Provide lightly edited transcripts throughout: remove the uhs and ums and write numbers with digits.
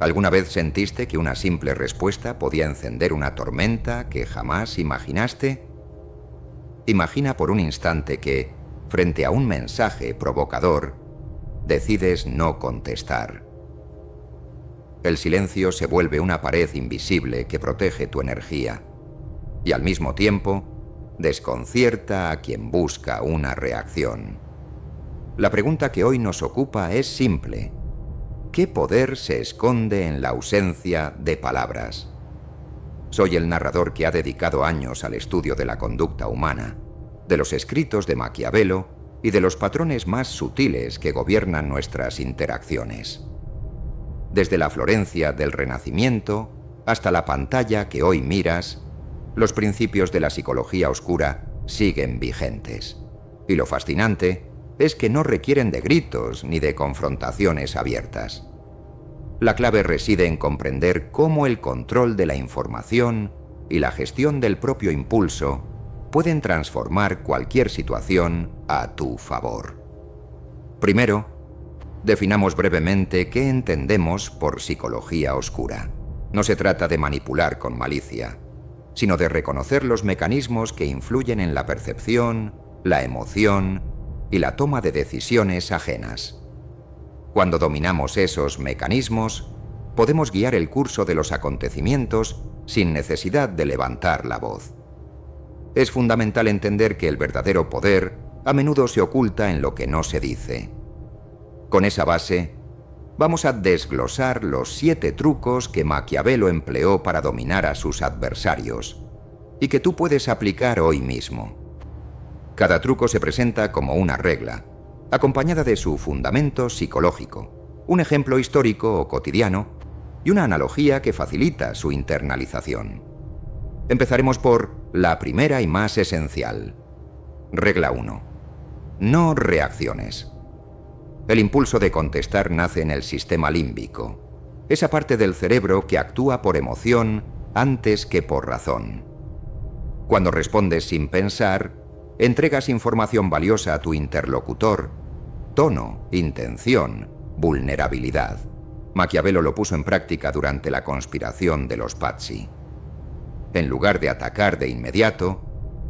¿Alguna vez sentiste que una simple respuesta podía encender una tormenta que jamás imaginaste? Imagina por un instante que, frente a un mensaje provocador, decides no contestar. El silencio se vuelve una pared invisible que protege tu energía y al mismo tiempo desconcierta a quien busca una reacción. La pregunta que hoy nos ocupa es simple. ¿Qué poder se esconde en la ausencia de palabras? Soy el narrador que ha dedicado años al estudio de la conducta humana, de los escritos de Maquiavelo y de los patrones más sutiles que gobiernan nuestras interacciones. Desde la Florencia del Renacimiento hasta la pantalla que hoy miras, los principios de la psicología oscura siguen vigentes. Y lo fascinante es que no requieren de gritos ni de confrontaciones abiertas. La clave reside en comprender cómo el control de la información y la gestión del propio impulso pueden transformar cualquier situación a tu favor. Primero, definamos brevemente qué entendemos por psicología oscura. No se trata de manipular con malicia, sino de reconocer los mecanismos que influyen en la percepción, la emoción y la toma de decisiones ajenas. Cuando dominamos esos mecanismos, podemos guiar el curso de los acontecimientos sin necesidad de levantar la voz. Es fundamental entender que el verdadero poder a menudo se oculta en lo que no se dice. Con esa base, vamos a desglosar los 7 trucos que Maquiavelo empleó para dominar a sus adversarios y que tú puedes aplicar hoy mismo. Cada truco se presenta como una regla, acompañada de su fundamento psicológico, un ejemplo histórico o cotidiano y una analogía que facilita su internalización. Empezaremos por la primera y más esencial. Regla 1. No reacciones. El impulso de contestar nace en el sistema límbico, esa parte del cerebro que actúa por emoción antes que por razón. Cuando respondes sin pensar, entregas información valiosa a tu interlocutor: tono, intención, vulnerabilidad. Maquiavelo lo puso en práctica durante la conspiración de los Pazzi. En lugar de atacar de inmediato,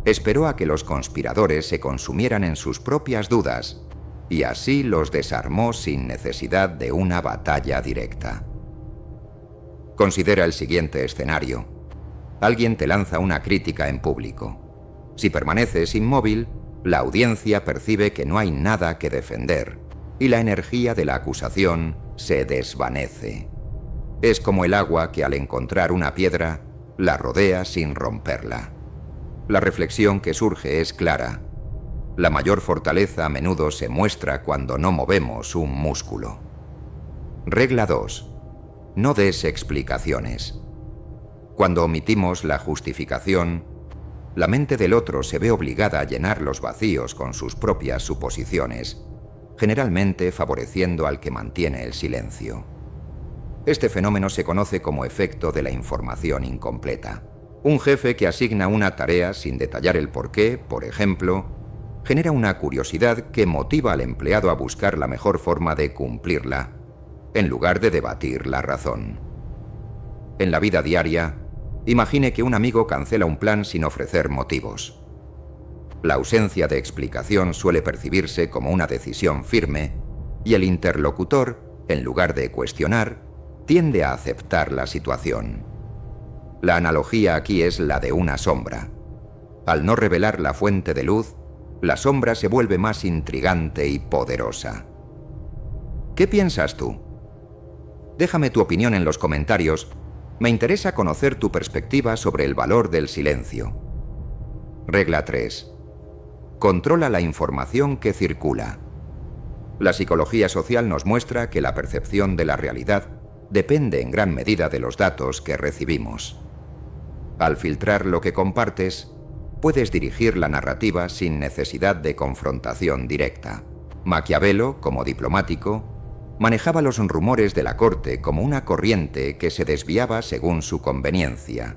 esperó a que los conspiradores se consumieran en sus propias dudas y así los desarmó sin necesidad de una batalla directa. Considera el siguiente escenario. Alguien te lanza una crítica en público. Si permaneces inmóvil, la audiencia percibe que no hay nada que defender y la energía de la acusación se desvanece. Es como el agua que al encontrar una piedra, la rodea sin romperla. La reflexión que surge es clara. La mayor fortaleza a menudo se muestra cuando no movemos un músculo. Regla 2. No des explicaciones. Cuando omitimos la justificación, la mente del otro se ve obligada a llenar los vacíos con sus propias suposiciones, generalmente favoreciendo al que mantiene el silencio. Este fenómeno se conoce como efecto de la información incompleta. Un jefe que asigna una tarea sin detallar el porqué, por ejemplo, genera una curiosidad que motiva al empleado a buscar la mejor forma de cumplirla, en lugar de debatir la razón. En la vida diaria, imagine que un amigo cancela un plan sin ofrecer motivos. La ausencia de explicación suele percibirse como una decisión firme y el interlocutor, en lugar de cuestionar, tiende a aceptar la situación. La analogía aquí es la de una sombra. Al no revelar la fuente de luz, la sombra se vuelve más intrigante y poderosa. ¿Qué piensas tú? Déjame tu opinión en los comentarios. Me interesa conocer tu perspectiva sobre el valor del silencio. Regla 3. Controla la información que circula. La psicología social nos muestra que la percepción de la realidad depende en gran medida de los datos que recibimos. Al filtrar lo que compartes, puedes dirigir la narrativa sin necesidad de confrontación directa. Maquiavelo, como diplomático, manejaba los rumores de la corte como una corriente que se desviaba según su conveniencia,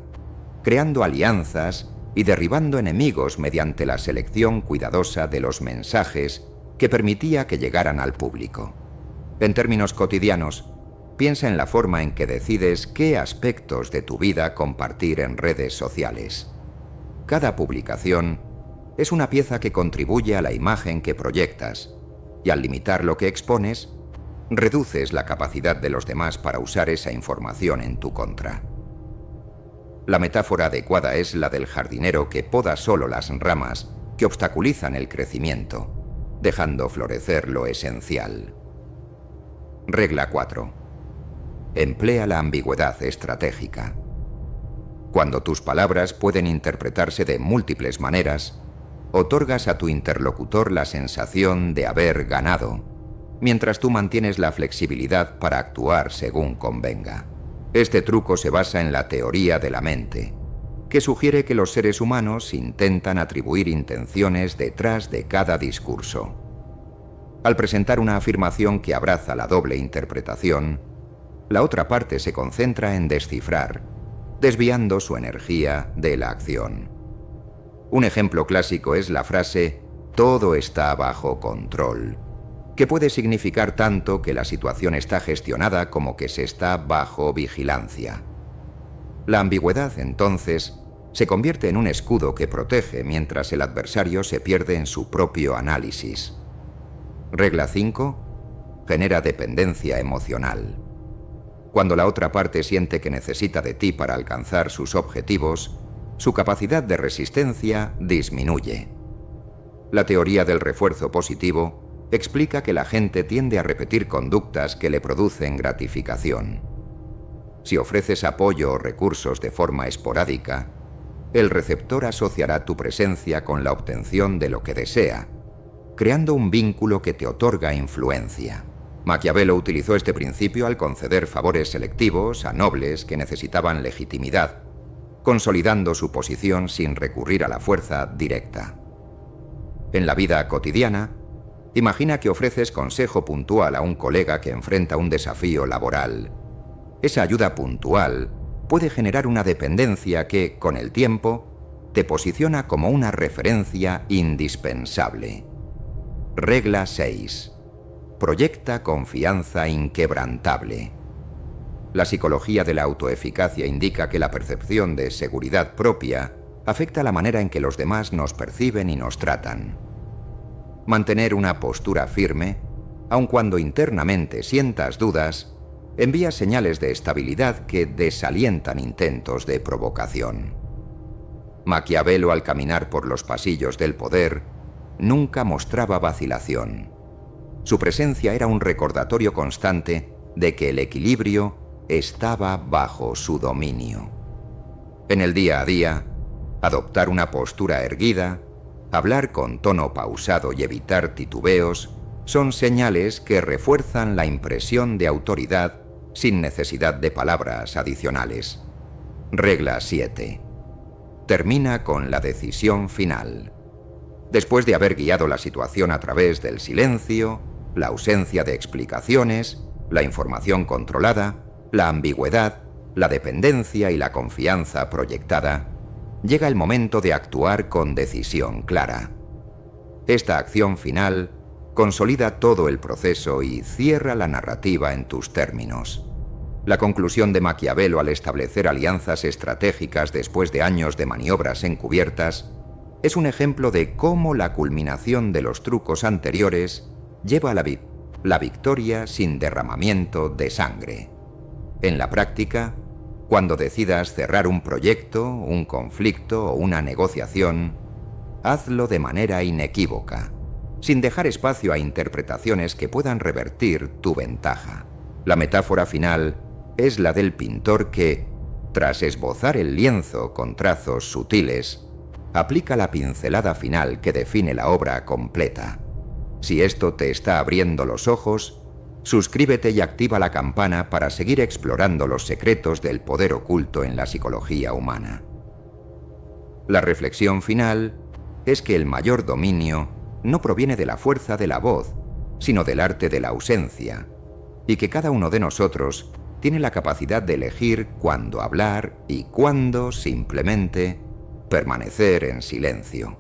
creando alianzas y derribando enemigos mediante la selección cuidadosa de los mensajes que permitía que llegaran al público. En términos cotidianos, piensa en la forma en que decides qué aspectos de tu vida compartir en redes sociales. Cada publicación es una pieza que contribuye a la imagen que proyectas, y al limitar lo que expones, reduces la capacidad de los demás para usar esa información en tu contra. La metáfora adecuada es la del jardinero que poda solo las ramas que obstaculizan el crecimiento, dejando florecer lo esencial. Regla 4. Emplea la ambigüedad estratégica. Cuando tus palabras pueden interpretarse de múltiples maneras, otorgas a tu interlocutor la sensación de haber ganado, mientras tú mantienes la flexibilidad para actuar según convenga. Este truco se basa en la teoría de la mente, que sugiere que los seres humanos intentan atribuir intenciones detrás de cada discurso. Al presentar una afirmación que abraza la doble interpretación, la otra parte se concentra en descifrar, desviando su energía de la acción. Un ejemplo clásico es la frase «todo está bajo control», que puede significar tanto que la situación está gestionada como que se está bajo vigilancia. La ambigüedad, entonces, se convierte en un escudo que protege mientras el adversario se pierde en su propio análisis. Regla 5. Genera dependencia emocional. Cuando la otra parte siente que necesita de ti para alcanzar sus objetivos, su capacidad de resistencia disminuye. La teoría del refuerzo positivo explica que la gente tiende a repetir conductas que le producen gratificación. Si ofreces apoyo o recursos de forma esporádica, el receptor asociará tu presencia con la obtención de lo que desea, creando un vínculo que te otorga influencia. Maquiavelo utilizó este principio al conceder favores selectivos a nobles que necesitaban legitimidad, consolidando su posición sin recurrir a la fuerza directa. En la vida cotidiana, imagina que ofreces consejo puntual a un colega que enfrenta un desafío laboral. Esa ayuda puntual puede generar una dependencia que, con el tiempo, te posiciona como una referencia indispensable. Regla 6. Proyecta confianza inquebrantable. La psicología de la autoeficacia indica que la percepción de seguridad propia afecta la manera en que los demás nos perciben y nos tratan. Mantener una postura firme, aun cuando internamente sientas dudas, envía señales de estabilidad que desalientan intentos de provocación. Maquiavelo, al caminar por los pasillos del poder, nunca mostraba vacilación. Su presencia era un recordatorio constante de que el equilibrio estaba bajo su dominio. En el día a día, adoptar una postura erguida, hablar con tono pausado y evitar titubeos son señales que refuerzan la impresión de autoridad sin necesidad de palabras adicionales. Regla 7. Termina con la decisión final. Después de haber guiado la situación a través del silencio, la ausencia de explicaciones, la información controlada, la ambigüedad, la dependencia y la confianza proyectada, llega el momento de actuar con decisión clara. Esta acción final consolida todo el proceso y cierra la narrativa en tus términos. La conclusión de Maquiavelo al establecer alianzas estratégicas después de años de maniobras encubiertas es un ejemplo de cómo la culminación de los trucos anteriores lleva a la victoria sin derramamiento de sangre. En la práctica, cuando decidas cerrar un proyecto, un conflicto o una negociación, hazlo de manera inequívoca, sin dejar espacio a interpretaciones que puedan revertir tu ventaja. La metáfora final es la del pintor que, tras esbozar el lienzo con trazos sutiles, aplica la pincelada final que define la obra completa. Si esto te está abriendo los ojos, suscríbete y activa la campana para seguir explorando los secretos del poder oculto en la psicología humana. La reflexión final es que el mayor dominio no proviene de la fuerza de la voz, sino del arte de la ausencia, y que cada uno de nosotros tiene la capacidad de elegir cuándo hablar y cuándo simplemente permanecer en silencio.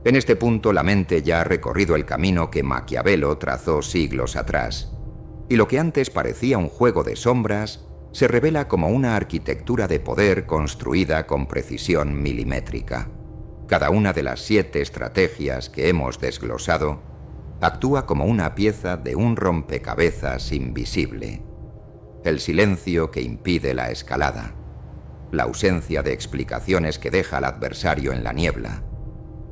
En este punto la mente ya ha recorrido el camino que Maquiavelo trazó siglos atrás. y lo que antes parecía un juego de sombras se revela como una arquitectura de poder construida con precisión milimétrica. Cada una de las 7 estrategias que hemos desglosado actúa como una pieza de un rompecabezas invisible. El silencio que impide la escalada, la ausencia de explicaciones que deja al adversario en la niebla,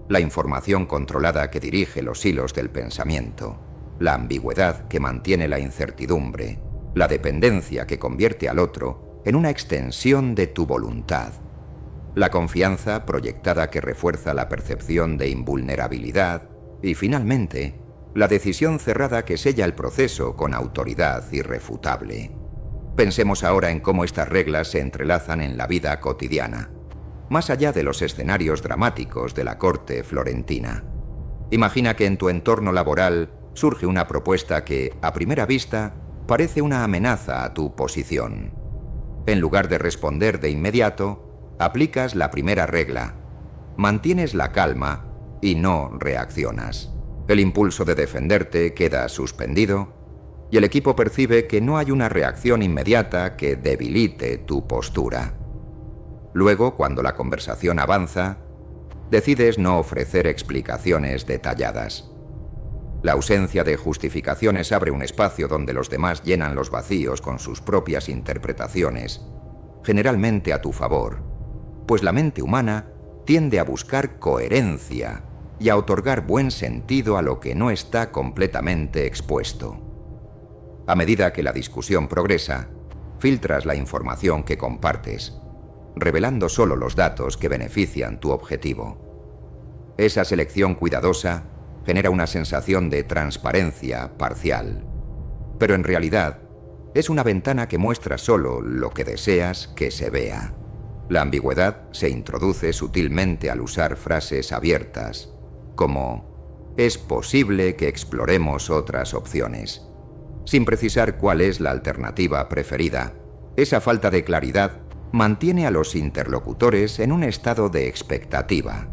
la información controlada que dirige los hilos del pensamiento, la ambigüedad que mantiene la incertidumbre, la dependencia que convierte al otro en una extensión de tu voluntad, la confianza proyectada que refuerza la percepción de invulnerabilidad y, finalmente, la decisión cerrada que sella el proceso con autoridad irrefutable. Pensemos ahora en cómo estas reglas se entrelazan en la vida cotidiana, más allá de los escenarios dramáticos de la corte florentina. Imagina que en tu entorno laboral surge una propuesta que, a primera vista, parece una amenaza a tu posición. En lugar de responder de inmediato, aplicas la primera regla. Mantienes la calma y no reaccionas. El impulso de defenderte queda suspendido y el equipo percibe que no hay una reacción inmediata que debilite tu postura. Luego, cuando la conversación avanza, decides no ofrecer explicaciones detalladas. La ausencia de justificaciones abre un espacio donde los demás llenan los vacíos con sus propias interpretaciones, generalmente a tu favor, pues la mente humana tiende a buscar coherencia y a otorgar buen sentido a lo que no está completamente expuesto. A medida que la discusión progresa, filtras la información que compartes, revelando solo los datos que benefician tu objetivo. Esa selección cuidadosa genera una sensación de transparencia parcial, pero en realidad es una ventana que muestra solo lo que deseas que se vea. La ambigüedad se introduce sutilmente al usar frases abiertas, como «es posible que exploremos otras opciones», sin precisar cuál es la alternativa preferida. Esa falta de claridad mantiene a los interlocutores en un estado de expectativa,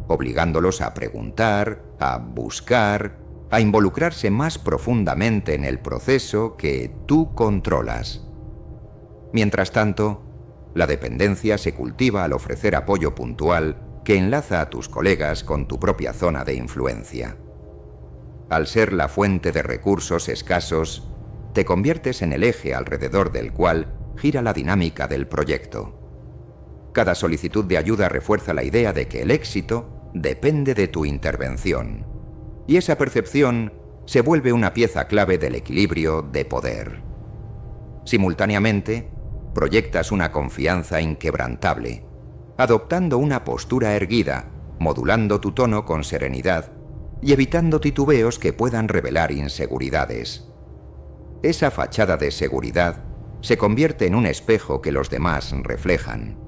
obligándolos a preguntar, a buscar, a involucrarse más profundamente en el proceso que tú controlas. Mientras tanto, la dependencia se cultiva al ofrecer apoyo puntual que enlaza a tus colegas con tu propia zona de influencia. Al ser la fuente de recursos escasos, te conviertes en el eje alrededor del cual gira la dinámica del proyecto. Cada solicitud de ayuda refuerza la idea de que el éxito depende de tu intervención, y esa percepción se vuelve una pieza clave del equilibrio de poder. Simultáneamente, proyectas una confianza inquebrantable, adoptando una postura erguida, modulando tu tono con serenidad y evitando titubeos que puedan revelar inseguridades. Esa fachada de seguridad se convierte en un espejo que los demás reflejan,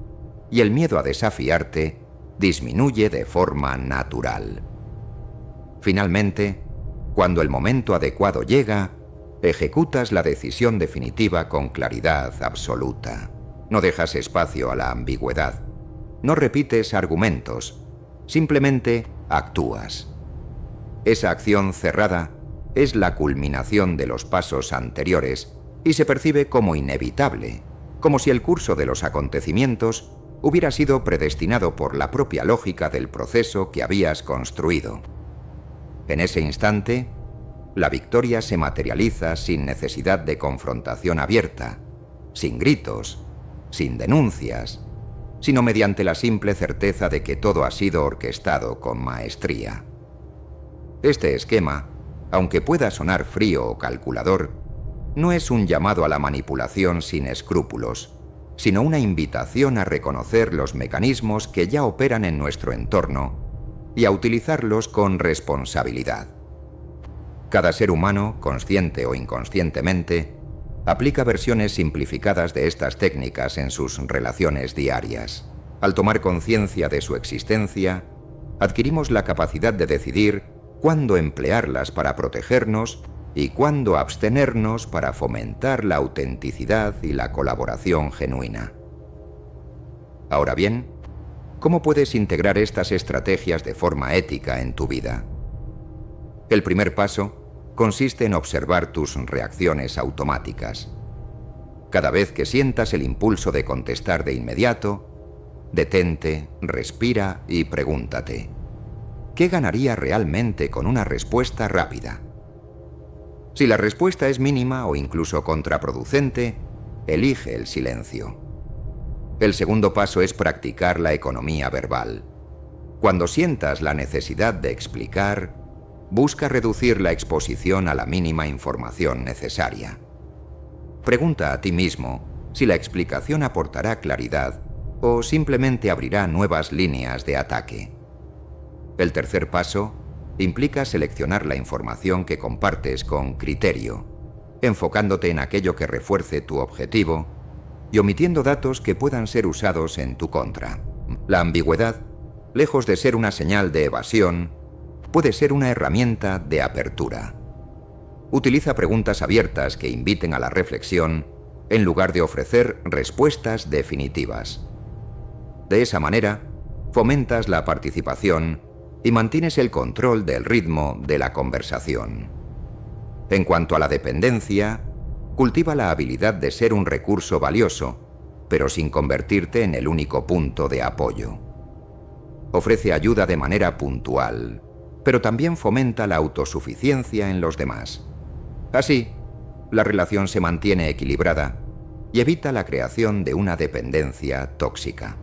y el miedo a desafiarte disminuye de forma natural. Finalmente, cuando el momento adecuado llega, ejecutas la decisión definitiva con claridad absoluta. No dejas espacio a la ambigüedad. No repites argumentos, simplemente actúas. Esa acción cerrada es la culminación de los pasos anteriores y se percibe como inevitable, como si el curso de los acontecimientos hubiera sido predestinado por la propia lógica del proceso que habías construido. En ese instante, la victoria se materializa sin necesidad de confrontación abierta, sin gritos, sin denuncias, sino mediante la simple certeza de que todo ha sido orquestado con maestría. Este esquema, aunque pueda sonar frío o calculador, no es un llamado a la manipulación sin escrúpulos, sino una invitación a reconocer los mecanismos que ya operan en nuestro entorno y a utilizarlos con responsabilidad. Cada ser humano, consciente o inconscientemente, aplica versiones simplificadas de estas técnicas en sus relaciones diarias. Al tomar conciencia de su existencia, adquirimos la capacidad de decidir cuándo emplearlas para protegernos y cuándo abstenernos para fomentar la autenticidad y la colaboración genuina. Ahora bien, ¿cómo puedes integrar estas estrategias de forma ética en tu vida? El primer paso consiste en observar tus reacciones automáticas. Cada vez que sientas el impulso de contestar de inmediato, detente, respira y pregúntate: ¿qué ganaría realmente con una respuesta rápida? Si la respuesta es mínima o incluso contraproducente, elige el silencio. El segundo paso es practicar la economía verbal. Cuando sientas la necesidad de explicar, busca reducir la exposición a la mínima información necesaria. Pregunta a ti mismo si la explicación aportará claridad o simplemente abrirá nuevas líneas de ataque. El tercer paso implica seleccionar la información que compartes con criterio, enfocándote en aquello que refuerce tu objetivo y omitiendo datos que puedan ser usados en tu contra. La ambigüedad, lejos de ser una señal de evasión, puede ser una herramienta de apertura. Utiliza preguntas abiertas que inviten a la reflexión en lugar de ofrecer respuestas definitivas. De esa manera, fomentas la participación y mantienes el control del ritmo de la conversación. En cuanto a la dependencia, cultiva la habilidad de ser un recurso valioso, pero sin convertirte en el único punto de apoyo. Ofrece ayuda de manera puntual, pero también fomenta la autosuficiencia en los demás. Así, la relación se mantiene equilibrada y evita la creación de una dependencia tóxica.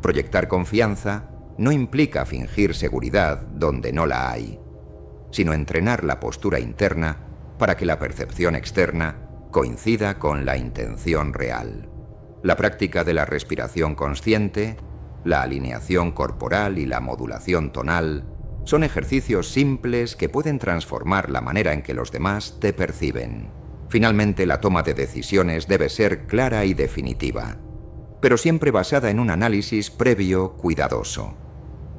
Proyectar confianza no implica fingir seguridad donde no la hay, sino entrenar la postura interna para que la percepción externa coincida con la intención real. La práctica de la respiración consciente, la alineación corporal y la modulación tonal son ejercicios simples que pueden transformar la manera en que los demás te perciben. Finalmente, la toma de decisiones debe ser clara y definitiva, pero siempre basada en un análisis previo cuidadoso.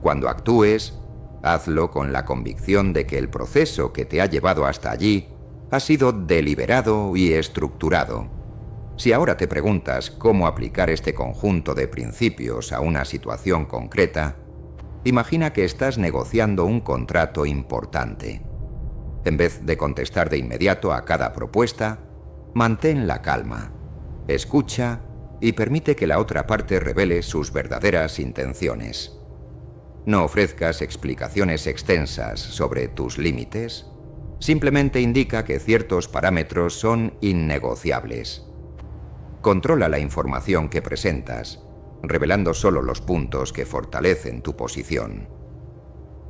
Cuando actúes, hazlo con la convicción de que el proceso que te ha llevado hasta allí ha sido deliberado y estructurado. Si ahora te preguntas cómo aplicar este conjunto de principios a una situación concreta, imagina que estás negociando un contrato importante. En vez de contestar de inmediato a cada propuesta, mantén la calma, escucha y permite que la otra parte revele sus verdaderas intenciones. No ofrezcas explicaciones extensas sobre tus límites, simplemente indica que ciertos parámetros son innegociables. Controla la información que presentas, revelando solo los puntos que fortalecen tu posición.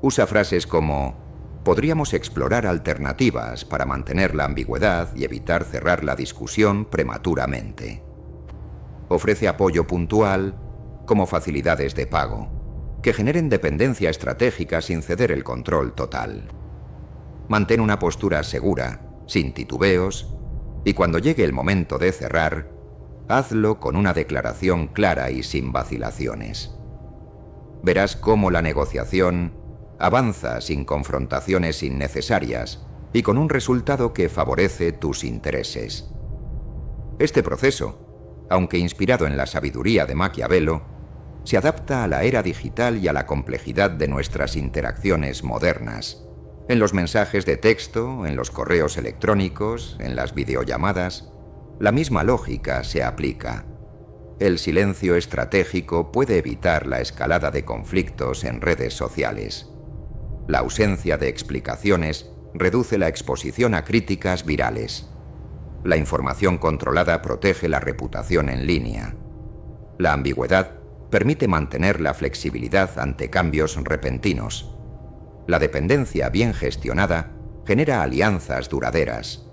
Usa frases como: podríamos explorar alternativas para mantener la ambigüedad y evitar cerrar la discusión prematuramente. Ofrece apoyo puntual, como facilidades de pago, que generen dependencia estratégica sin ceder el control total. Mantén una postura segura, sin titubeos, y cuando llegue el momento de cerrar, hazlo con una declaración clara y sin vacilaciones. Verás cómo la negociación avanza sin confrontaciones innecesarias y con un resultado que favorece tus intereses. Este proceso, aunque inspirado en la sabiduría de Maquiavelo, se adapta a la era digital y a la complejidad de nuestras interacciones modernas. En los mensajes de texto, en los correos electrónicos, en las videollamadas, la misma lógica se aplica. El silencio estratégico puede evitar la escalada de conflictos en redes sociales. La ausencia de explicaciones reduce la exposición a críticas virales. La información controlada protege la reputación en línea. La ambigüedad permite mantener la flexibilidad ante cambios repentinos. La dependencia bien gestionada genera alianzas duraderas.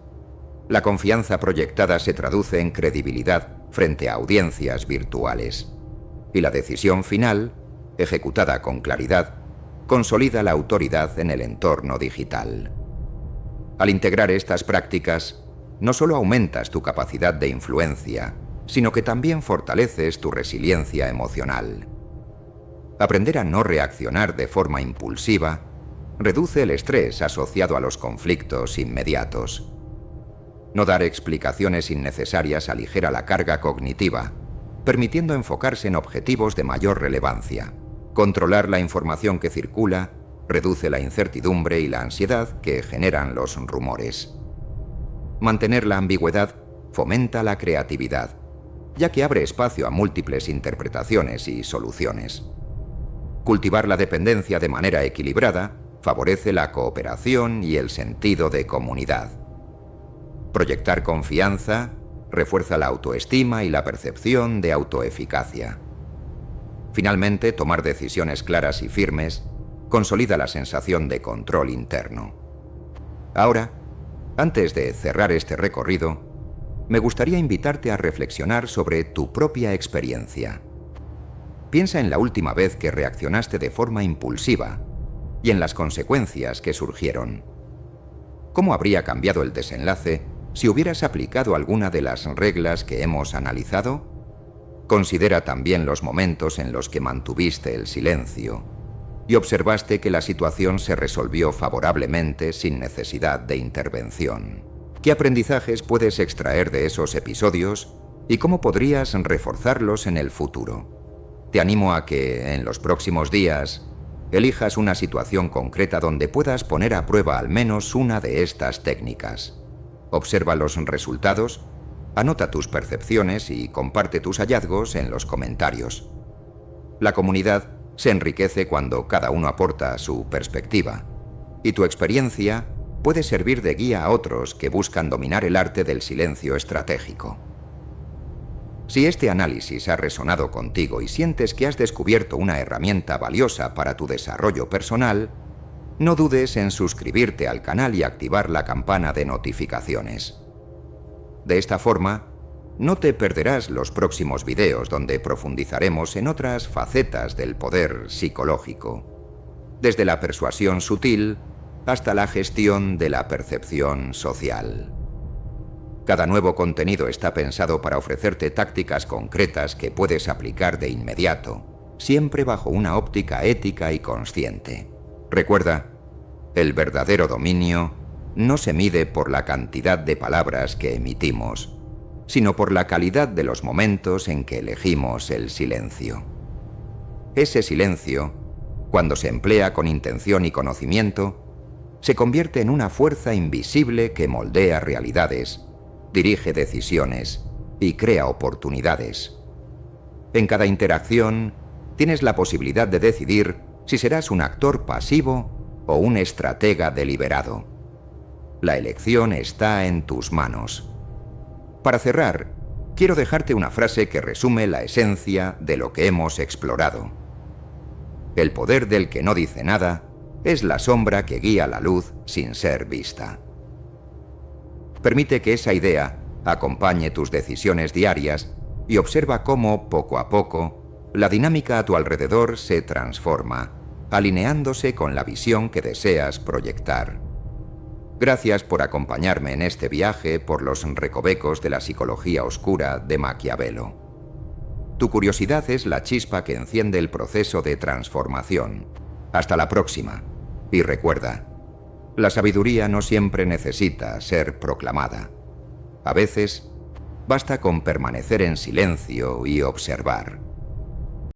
La confianza proyectada se traduce en credibilidad frente a audiencias virtuales. Y la decisión final, ejecutada con claridad, consolida la autoridad en el entorno digital. Al integrar estas prácticas, no solo aumentas tu capacidad de influencia, sino que también fortaleces tu resiliencia emocional. Aprender a no reaccionar de forma impulsiva reduce el estrés asociado a los conflictos inmediatos. No dar explicaciones innecesarias aligera la carga cognitiva, permitiendo enfocarse en objetivos de mayor relevancia. Controlar la información que circula reduce la incertidumbre y la ansiedad que generan los rumores. Mantener la ambigüedad fomenta la creatividad, ya que abre espacio a múltiples interpretaciones y soluciones. Cultivar la dependencia de manera equilibrada favorece la cooperación y el sentido de comunidad. Proyectar confianza refuerza la autoestima y la percepción de autoeficacia. Finalmente, tomar decisiones claras y firmes consolida la sensación de control interno. Ahora, antes de cerrar este recorrido, me gustaría invitarte a reflexionar sobre tu propia experiencia. Piensa en la última vez que reaccionaste de forma impulsiva y en las consecuencias que surgieron. ¿Cómo habría cambiado el desenlace si hubieras aplicado alguna de las reglas que hemos analizado? Considera también los momentos en los que mantuviste el silencio y observaste que la situación se resolvió favorablemente sin necesidad de intervención. ¿Qué aprendizajes puedes extraer de esos episodios y cómo podrías reforzarlos en el futuro? Te animo a que, en los próximos días, elijas una situación concreta donde puedas poner a prueba al menos una de estas técnicas. Observa los resultados, anota tus percepciones y comparte tus hallazgos en los comentarios. La comunidad se enriquece cuando cada uno aporta su perspectiva, y tu experiencia puede servir de guía a otros que buscan dominar el arte del silencio estratégico. Si este análisis ha resonado contigo y sientes que has descubierto una herramienta valiosa para tu desarrollo personal, no dudes en suscribirte al canal y activar la campana de notificaciones. De esta forma, no te perderás los próximos videos donde profundizaremos en otras facetas del poder psicológico, desde la persuasión sutil hasta la gestión de la percepción social. Cada nuevo contenido está pensado para ofrecerte tácticas concretas que puedes aplicar de inmediato, siempre bajo una óptica ética y consciente. Recuerda, el verdadero dominio no se mide por la cantidad de palabras que emitimos, sino por la calidad de los momentos en que elegimos el silencio. Ese silencio, cuando se emplea con intención y conocimiento, se convierte en una fuerza invisible que moldea realidades, dirige decisiones y crea oportunidades. En cada interacción, tienes la posibilidad de decidir si serás un actor pasivo o un estratega deliberado. La elección está en tus manos. Para cerrar, quiero dejarte una frase que resume la esencia de lo que hemos explorado. El poder del que no dice nada es la sombra que guía la luz sin ser vista. Permite que esa idea acompañe tus decisiones diarias y observa cómo, poco a poco, la dinámica a tu alrededor se transforma, alineándose con la visión que deseas proyectar. Gracias por acompañarme en este viaje por los recovecos de la psicología oscura de Maquiavelo. Tu curiosidad es la chispa que enciende el proceso de transformación. Hasta la próxima. Y recuerda, la sabiduría no siempre necesita ser proclamada. A veces, basta con permanecer en silencio y observar.